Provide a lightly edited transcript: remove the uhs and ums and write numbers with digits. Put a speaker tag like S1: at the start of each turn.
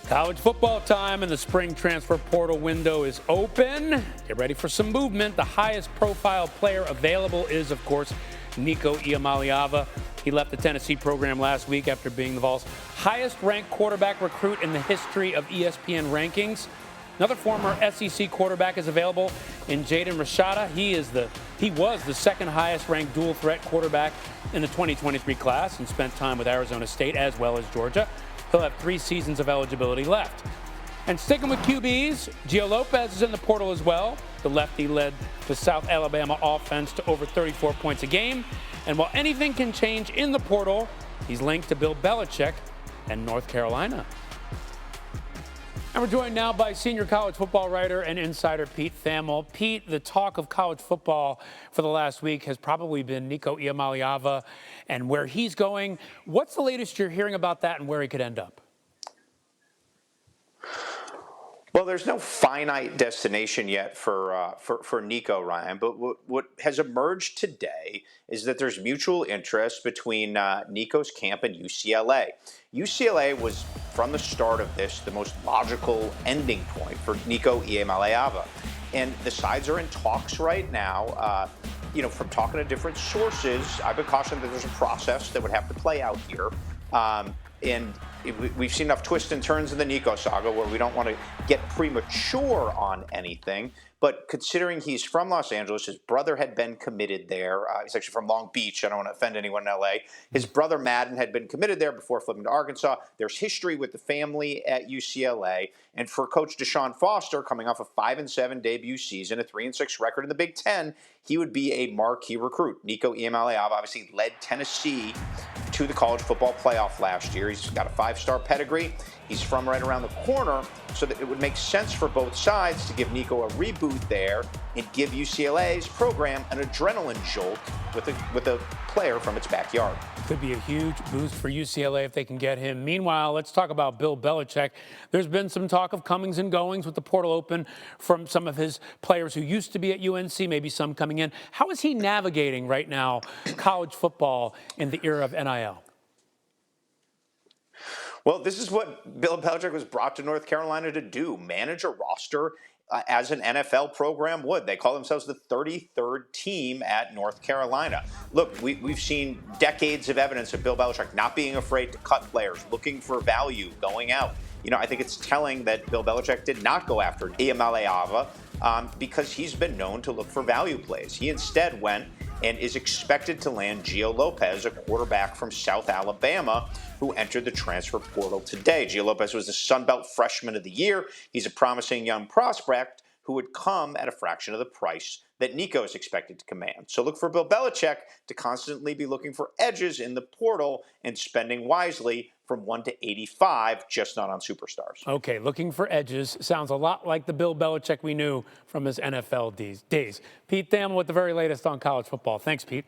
S1: College football time and the spring transfer portal window is open. Get ready for some movement. The highest profile player available is, of course, Nico Iamaleava. He left the Tennessee program last week after being the Vols' highest-ranked quarterback recruit in the history of ESPN rankings. Another former SEC quarterback is available in Jaden Rashada. He was the second highest-ranked dual-threat quarterback in the 2023 class and spent time with Arizona State as well as Georgia. He'll have 3 seasons of eligibility left. And sticking with QBs, Lopez is in the portal as well. The lefty led the South Alabama offense to over 34 points a game. And while anything can change in the portal, he's linked to Bill Belichick and North Carolina. And we're joined now by senior college football writer and insider Pete Thamel. Pete, the talk of college football for the last week has probably been Nico Iamaleava and where he's going. What's the latest you're hearing about that and where he could end up?
S2: Well, there's no finite destination yet for Nico, Ryan, but what has emerged today is that there's mutual interest between Nico's camp and UCLA. UCLA was, from the start of this, the most logical ending point for Nico Iamaleava. And the sides are in talks right now. From talking to different sources, I've been cautioned that there's a process that would have to play out here. And we've seen enough twists and turns in the Nico saga where we don't want to get premature on anything. But considering he's from Los Angeles, his brother had been committed there. He's actually from Long Beach. I don't want to offend anyone in L.A. His brother Madden had been committed there before flipping to Arkansas. There's history with the family at UCLA. And for Coach Deshaun Foster, coming off a 5-7 debut season, a 3-6 record in the Big Ten, he would be a marquee recruit. Nico Iamaleava obviously led Tennessee to the college football playoff last year. He's got a 5-star pedigree. He's from right around the corner, so that it would make sense for both sides to give Nico a reboot there and give UCLA's program an adrenaline jolt with a player from its backyard.
S1: Could be a huge boost for UCLA if they can get him. Meanwhile, let's talk about Bill Belichick. There's been some talk of comings and goings with the portal open from some of his players who used to be at UNC, maybe some coming in. How is he navigating right now college football in the era of NIL?
S2: Well, this is what Bill Belichick was brought to North Carolina to do, manage a roster as an NFL program would. They call themselves the 33rd team at North Carolina. Look, we've seen decades of evidence of Bill Belichick not being afraid to cut players, looking for value, going out. I think it's telling that Bill Belichick did not go after Iamaleava because he's been known to look for value plays. He instead went and is expected to land Gio Lopez, a quarterback from South Alabama, who entered the transfer portal today. Gio Lopez was the Sun Belt Freshman of the Year. He's a promising young prospect who would come at a fraction of the price that Nico is expected to command. So look for Bill Belichick to constantly be looking for edges in the portal and spending wisely from 1 to 85, just not on superstars.
S1: Okay, looking for edges sounds a lot like the Bill Belichick we knew from his NFL days. Pete Thamel with the very latest on college football. Thanks, Pete.